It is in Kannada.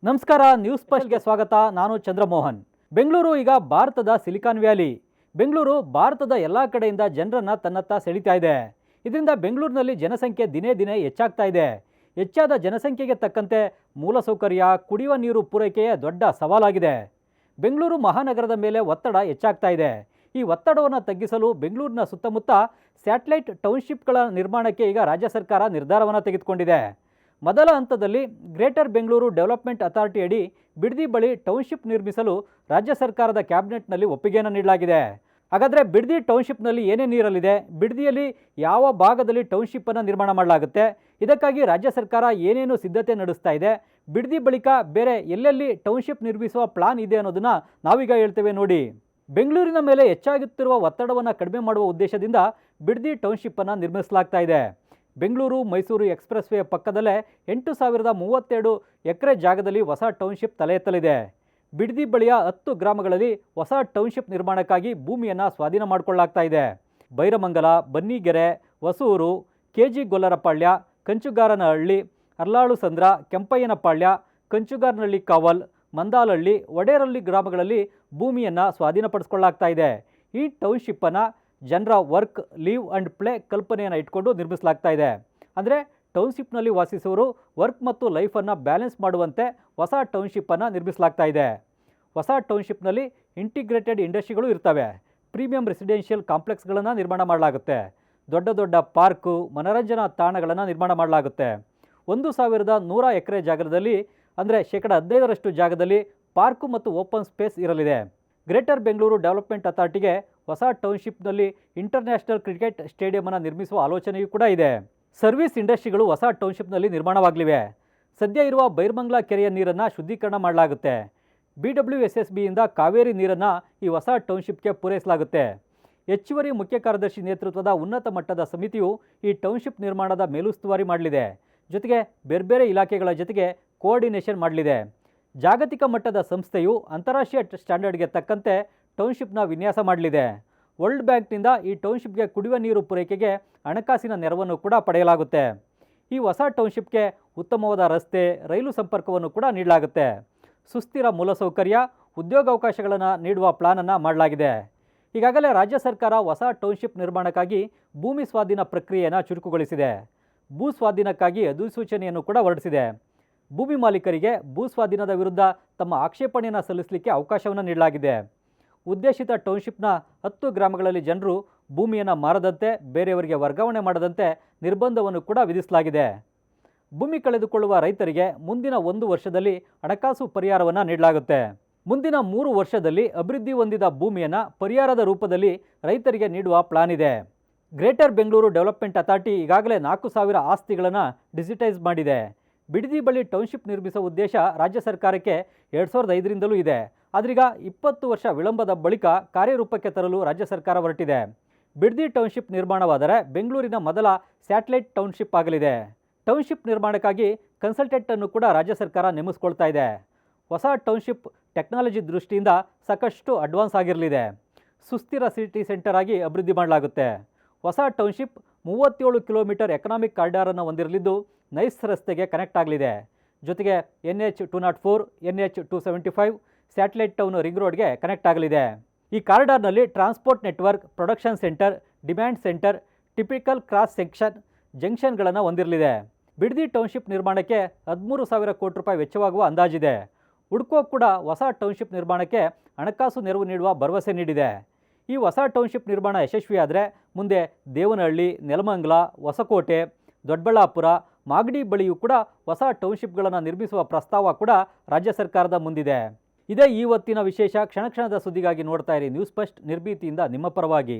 ನಮಸ್ಕಾರ, ನ್ಯೂಸ್ ಫಸ್ಟ್ಗೆ ಸ್ವಾಗತ. ನಾನು ಚಂದ್ರಮೋಹನ್. ಬೆಂಗಳೂರು ಈಗ ಭಾರತದ ಸಿಲಿಕಾನ್ ವ್ಯಾಲಿ. ಬೆಂಗಳೂರು ಭಾರತದ ಎಲ್ಲ ಕಡೆಯಿಂದ ಜನರನ್ನು ತನ್ನತ್ತ ಸೆಳೀತಾ ಇದೆ. ಇದರಿಂದ ಬೆಂಗಳೂರಿನಲ್ಲಿ ಜನಸಂಖ್ಯೆ ದಿನೇ ದಿನೇ ಹೆಚ್ಚಾಗ್ತಾ ಇದೆ. ಹೆಚ್ಚಾದ ಜನಸಂಖ್ಯೆಗೆ ತಕ್ಕಂತೆ ಮೂಲಸೌಕರ್ಯ, ಕುಡಿಯುವ ನೀರು ಪೂರೈಕೆಯೇ ದೊಡ್ಡ ಸವಾಲಾಗಿದೆ. ಬೆಂಗಳೂರು ಮಹಾನಗರದ ಮೇಲೆ ಒತ್ತಡ ಹೆಚ್ಚಾಗ್ತಾ ಇದೆ. ಈ ಒತ್ತಡವನ್ನು ತಗ್ಗಿಸಲು ಬೆಂಗಳೂರಿನ ಸುತ್ತಮುತ್ತ ಸ್ಯಾಟಲೈಟ್ ಟೌನ್ಶಿಪ್ಗಳ ನಿರ್ಮಾಣಕ್ಕೆ ಈಗ ರಾಜ್ಯ ಸರ್ಕಾರ ನಿರ್ಧಾರವನ್ನು ತೆಗೆದುಕೊಂಡಿದೆ. ಮೊದಲ ಹಂತದಲ್ಲಿ ಗ್ರೇಟರ್ ಬೆಂಗಳೂರು ಡೆವಲಪ್ಮೆಂಟ್ ಅಥಾರಿಟಿ ಅಡಿ ಬಿಡದಿ ಬಳಿ ಟೌನ್ಶಿಪ್ ನಿರ್ಮಿಸಲು ರಾಜ್ಯ ಸರ್ಕಾರದ ಕ್ಯಾಬಿನೆಟ್ನಲ್ಲಿ ಒಪ್ಪಿಗೆಯನ್ನು ನೀಡಲಾಗಿದೆ. ಹಾಗಾದರೆ ಬಿಡದಿ ಟೌನ್ಶಿಪ್ನಲ್ಲಿ ಏನೇನು ಇರಲಿದೆ, ಬಿಡದಿಯಲ್ಲಿ ಯಾವ ಭಾಗದಲ್ಲಿ ಟೌನ್ಶಿಪ್ಪನ್ನು ನಿರ್ಮಾಣ ಮಾಡಲಾಗುತ್ತೆ, ಇದಕ್ಕಾಗಿ ರಾಜ್ಯ ಸರ್ಕಾರ ಏನೇನು ಸಿದ್ಧತೆ ನಡೆಸ್ತಾ ಇದೆ, ಬಿಡದಿ ಬಳಿಕ ಬೇರೆ ಎಲ್ಲೆಲ್ಲಿ ಟೌನ್ಶಿಪ್ ನಿರ್ಮಿಸುವ ಪ್ಲಾನ್ ಇದೆ ಅನ್ನೋದನ್ನು ನಾವೀಗ ಹೇಳ್ತೇವೆ ನೋಡಿ. ಬೆಂಗಳೂರಿನ ಮೇಲೆ ಹೆಚ್ಚಾಗುತ್ತಿರುವ ಒತ್ತಡವನ್ನು ಕಡಿಮೆ ಮಾಡುವ ಉದ್ದೇಶದಿಂದ ಬಿಡದಿ ಟೌನ್ಶಿಪ್ಪನ್ನು ನಿರ್ಮಿಸಲಾಗ್ತಾ ಇದೆ. ಬೆಂಗಳೂರು ಮೈಸೂರು ಎಕ್ಸ್ಪ್ರೆಸ್ ವೇ ಪಕ್ಕದಲ್ಲೇ 8,032 ಎಕರೆ ಜಾಗದಲ್ಲಿ ಹೊಸ ಟೌನ್ಶಿಪ್ ತಲೆ ಎತ್ತಲಿದೆ. ಬಿಡದಿ ಬಳಿಯ 10 ಗ್ರಾಮಗಳಲ್ಲಿ ಹೊಸ ಟೌನ್ಶಿಪ್ ನಿರ್ಮಾಣಕ್ಕಾಗಿ ಭೂಮಿಯನ್ನು ಸ್ವಾಧೀನ ಮಾಡಿಕೊಳ್ಳಲಾಗ್ತಾ ಇದೆ. ಬೈರಮಂಗಲ, ಬನ್ನಿಗೆರೆ, ಹೊಸೂರು, ಕೆಜಿ ಗೊಲ್ಲರಪಾಳ್ಯ, ಕಂಚುಗಾರನಹಳ್ಳಿ, ಅರ್ಲಾಳು ಸಂದ್ರ, ಕೆಂಪಯ್ಯನಪಾಳ್ಯ, ಕಂಚುಗಾರನಹಳ್ಳಿ ಕಾವಲ್, ಮಂದಾಲಹಳ್ಳಿ, ಒಡೇರಹಳ್ಳಿ ಗ್ರಾಮಗಳಲ್ಲಿ ಭೂಮಿಯನ್ನು ಸ್ವಾಧೀನಪಡಿಸಿಕೊಳ್ಳಲಾಗ್ತಾ ಇದೆ. ಈ ಟೌನ್ಶಿಪ್ಪನ್ನು ಜನರ ವರ್ಕ್, ಲೀವ್ ಆ್ಯಂಡ್ ಪ್ಲೇ ಕಲ್ಪನೆಯನ್ನು ಇಟ್ಕೊಂಡು ನಿರ್ಮಿಸಲಾಗ್ತಾ ಇದೆ. ಅಂದರೆ ಟೌನ್ಶಿಪ್ನಲ್ಲಿ ವಾಸಿಸುವವರು ವರ್ಕ್ ಮತ್ತು ಲೈಫನ್ನು ಬ್ಯಾಲೆನ್ಸ್ ಮಾಡುವಂತೆ ಹೊಸ ಟೌನ್ಶಿಪ್ಪನ್ನು ನಿರ್ಮಿಸಲಾಗ್ತಾ ಇದೆ. ಹೊಸ ಟೌನ್ಶಿಪ್ನಲ್ಲಿ ಇಂಟಿಗ್ರೇಟೆಡ್ ಇಂಡಸ್ಟ್ರಿಗಳು ಇರ್ತವೆ. ಪ್ರೀಮಿಯಂ ರೆಸಿಡೆನ್ಷಿಯಲ್ ಕಾಂಪ್ಲೆಕ್ಸ್ಗಳನ್ನು ನಿರ್ಮಾಣ ಮಾಡಲಾಗುತ್ತೆ. ದೊಡ್ಡ ದೊಡ್ಡ ಪಾರ್ಕು, ಮನೋರಂಜನಾ ತಾಣಗಳನ್ನು ನಿರ್ಮಾಣ ಮಾಡಲಾಗುತ್ತೆ. 1,100 ಎಕರೆ ಜಾಗದಲ್ಲಿ ಅಂದರೆ 15% ಜಾಗದಲ್ಲಿ ಪಾರ್ಕು ಮತ್ತು ಓಪನ್ ಸ್ಪೇಸ್ ಇರಲಿದೆ. ಗ್ರೇಟರ್ ಬೆಂಗಳೂರು ಡೆವಲಪ್ಮೆಂಟ್ ಅಥಾರಿಟಿಗೆ ಹೊಸ ಟೌನ್ಶಿಪ್ನಲ್ಲಿ ಇಂಟರ್ನ್ಯಾಷನಲ್ ಕ್ರಿಕೆಟ್ ಸ್ಟೇಡಿಯಮನ್ನು ನಿರ್ಮಿಸುವ ಆಲೋಚನೆಯೂ ಕೂಡ ಇದೆ. ಸರ್ವಿಸ್ ಇಂಡಸ್ಟ್ರಿಗಳು ಹೊಸ ಟೌನ್ಶಿಪ್ನಲ್ಲಿ ನಿರ್ಮಾಣವಾಗಲಿವೆ. ಸದ್ಯ ಇರುವ ಬೈರಮಂಗಲ ಕೆರೆಯ ನೀರನ್ನು ಶುದ್ಧೀಕರಣ ಮಾಡಲಾಗುತ್ತೆ. BWSSBಯಿಂದ ಕಾವೇರಿ ನೀರನ್ನು ಈ ಹೊಸ ಟೌನ್ಶಿಪ್ಗೆ ಪೂರೈಸಲಾಗುತ್ತೆ. ಹೆಚ್ಚುವರಿ ಮುಖ್ಯ ಕಾರ್ಯದರ್ಶಿ ನೇತೃತ್ವದ ಉನ್ನತ ಮಟ್ಟದ ಸಮಿತಿಯು ಈ ಟೌನ್ಶಿಪ್ ನಿರ್ಮಾಣದ ಮೇಲುಸ್ತುವಾರಿ ಮಾಡಲಿದೆ. ಜೊತೆಗೆ ಬೇರೆ ಬೇರೆ ಇಲಾಖೆಗಳ ಜೊತೆಗೆ ಕೋಆರ್ಡಿನೇಷನ್ ಮಾಡಲಿದೆ. ಜಾಗತಿಕ ಮಟ್ಟದ ಸಂಸ್ಥೆಯು ಅಂತಾರಾಷ್ಟ್ರೀಯ ಸ್ಟ್ಯಾಂಡರ್ಡ್ಗೆ ತಕ್ಕಂತೆ ಟೌನ್ಶಿಪ್ನ ವಿನ್ಯಾಸ ಮಾಡಲಿದೆ. ವರ್ಲ್ಡ್ ಬ್ಯಾಂಕ್ನಿಂದ ಈ ಟೌನ್ಶಿಪ್ಗೆ ಕುಡಿಯುವ ನೀರು ಪೂರೈಕೆಗೆ ಹಣಕಾಸಿನ ನೆರವನ್ನು ಕೂಡ ಪಡೆಯಲಾಗುತ್ತೆ. ಈ ಹೊಸ ಟೌನ್ಶಿಪ್ಗೆ ಉತ್ತಮವಾದ ರಸ್ತೆ, ರೈಲು ಸಂಪರ್ಕವನ್ನು ಕೂಡ ನೀಡಲಾಗುತ್ತೆ. ಸುಸ್ಥಿರ ಮೂಲಸೌಕರ್ಯ, ಉದ್ಯೋಗಾವಕಾಶಗಳನ್ನು ನೀಡುವ ಪ್ಲಾನನ್ನು ಮಾಡಲಾಗಿದೆ. ಈಗಾಗಲೇ ರಾಜ್ಯ ಸರ್ಕಾರ ಹೊಸ ಟೌನ್ಶಿಪ್ ನಿರ್ಮಾಣಕ್ಕಾಗಿ ಭೂಮಿ ಸ್ವಾಧೀನ ಪ್ರಕ್ರಿಯೆಯನ್ನು ಚುರುಕುಗೊಳಿಸಿದೆ. ಭೂ ಸ್ವಾಧೀನಕ್ಕಾಗಿ ಅಧಿಸೂಚನೆಯನ್ನು ಕೂಡ ಹೊರಡಿಸಿದೆ. ಭೂಮಿ ಮಾಲೀಕರಿಗೆ ಭೂ ಸ್ವಾಧೀನದ ವಿರುದ್ಧ ತಮ್ಮ ಆಕ್ಷೇಪಣೆಯನ್ನು ಸಲ್ಲಿಸಲಿಕ್ಕೆ ಅವಕಾಶವನ್ನು ನೀಡಲಾಗಿದೆ. ಉದ್ದೇಶಿತ ಟೌನ್ಶಿಪ್ನ 10 ಗ್ರಾಮಗಳಲ್ಲಿ ಜನರು ಭೂಮಿಯನ್ನು ಮಾರದಂತೆ, ಬೇರೆಯವರಿಗೆ ವರ್ಗಾವಣೆ ಮಾಡದಂತೆ ನಿರ್ಬಂಧವನ್ನು ಕೂಡ ವಿಧಿಸಲಾಗಿದೆ. ಭೂಮಿ ಕಳೆದುಕೊಳ್ಳುವ ರೈತರಿಗೆ ಮುಂದಿನ 1 ವರ್ಷದಲ್ಲಿ ಹಣಕಾಸು ಪರಿಹಾರವನ್ನು ನೀಡಲಾಗುತ್ತೆ. ಮುಂದಿನ 3 ವರ್ಷದಲ್ಲಿ ಅಭಿವೃದ್ಧಿ ಹೊಂದಿದ ಭೂಮಿಯನ್ನು ಪರಿಹಾರದ ರೂಪದಲ್ಲಿ ರೈತರಿಗೆ ನೀಡುವ ಪ್ಲಾನ್ ಇದೆ. ಗ್ರೇಟರ್ ಬೆಂಗಳೂರು ಡೆವಲಪ್ಮೆಂಟ್ ಅಥಾರಿಟಿ ಈಗಾಗಲೇ 4,000 ಆಸ್ತಿಗಳನ್ನು ಡಿಜಿಟೈಸ್ ಮಾಡಿದೆ. ಬಿಡದಿ ಬಳಿ ಟೌನ್ಶಿಪ್ ನಿರ್ಮಿಸುವ ಉದ್ದೇಶ ರಾಜ್ಯ ಸರ್ಕಾರಕ್ಕೆ 2005ರಿಂದಲೂ ಇದೆ. ಆದ್ರೀಗ 20 ವರ್ಷ ವಿಳಂಬದ ಬಳಿಕ ಕಾರ್ಯರೂಪಕ್ಕೆ ತರಲು ರಾಜ್ಯ ಸರ್ಕಾರ ಹೊರಟಿದೆ. ಬಿಡದಿ ಟೌನ್ಶಿಪ್ ನಿರ್ಮಾಣವಾದರೆ ಬೆಂಗಳೂರಿನ ಮೊದಲ ಸ್ಯಾಟಲೈಟ್ ಟೌನ್ಶಿಪ್ ಆಗಲಿದೆ. ಟೌನ್ಶಿಪ್ ನಿರ್ಮಾಣಕ್ಕಾಗಿ ಕನ್ಸಲ್ಟೆಂಟ್ ಅನ್ನು ಕೂಡ ರಾಜ್ಯ ಸರ್ಕಾರ ನೇಮಿಸಿಕೊಳ್ತಾ ಇದೆ. ಹೊಸ ಟೌನ್ಶಿಪ್ ಟೆಕ್ನಾಲಜಿ ದೃಷ್ಟಿಯಿಂದ ಸಾಕಷ್ಟು ಅಡ್ವಾನ್ಸ್ ಆಗಿರಲಿದೆ. ಸುಸ್ಥಿರ ಸಿಟಿ ಸೆಂಟರ್ ಆಗಿ ಅಭಿವೃದ್ಧಿ ಮಾಡಲಾಗುತ್ತೆ. ಹೊಸ ಟೌನ್ಶಿಪ್ 37 ಕಿಲೋಮೀಟರ್ ಎಕನಾಮಿಕ್ ಕಾರಿಡಾರನ್ನು ಹೊಂದಿರಲಿದ್ದು ನೈಸ್ ರಸ್ತೆಗೆ ಕನೆಕ್ಟ್ ಆಗಲಿದೆ. ಜೊತೆಗೆ NH204, NH275 satellite town ring ರೋಡ್ಗೆ ಕನೆಕ್ಟ್ ಆಗಲಿದೆ. ಈ ಕಾರಿಡಾರ್ನಲ್ಲಿ transport network, production centre, demand centre, typical cross section ಜಂಕ್ಷನ್ಗಳನ್ನು ಹೊಂದಿರಲಿದೆ. ಬಿಡದಿ ಟೌನ್ಶಿಪ್ ನಿರ್ಮಾಣಕ್ಕೆ 13,000 ಕೋಟಿ ರೂಪಾಯಿ ವೆಚ್ಚವಾಗುವ ಅಂದಾಜಿದೆ. ಹುಡ್ಕೋ ಕೂಡ ಹೊಸ ಟೌನ್ಶಿಪ್ ನಿರ್ಮಾಣಕ್ಕೆ ಹಣಕಾಸು ನೆರವು ನೀಡುವ ಭರವಸೆ ನೀಡಿದೆ. ಈ ಹೊಸ ಟೌನ್ಶಿಪ್ ನಿರ್ಮಾಣ ಯಶಸ್ವಿಯಾದರೆ ಮುಂದೆ ದೇವನಹಳ್ಳಿ, ನೆಲಮಂಗಲ, ಹೊಸಕೋಟೆ, ದೊಡ್ಡಬಳ್ಳಾಪುರ, ಮಾಗಡಿ ಬಳಿಯೂ ಕೂಡ ಹೊಸ ಟೌನ್ಶಿಪ್ಗಳನ್ನು ನಿರ್ಮಿಸುವ ಪ್ರಸ್ತಾವ ಕೂಡ ರಾಜ್ಯ ಸರ್ಕಾರದ ಮುಂದಿದೆ. ಇದೇ ಈ ಹೊತ್ತಿನ ವಿಶೇಷ. ಕ್ಷಣ ಕ್ಷಣದ ಸುದ್ದಿಗಾಗಿ ನೋಡ್ತಾ ಇರಿ ನ್ಯೂಸ್ ಫಸ್ಟ್, ನಿರ್ಭೀತಿಯಿಂದ ನಿಮ್ಮ ಪರವಾಗಿ.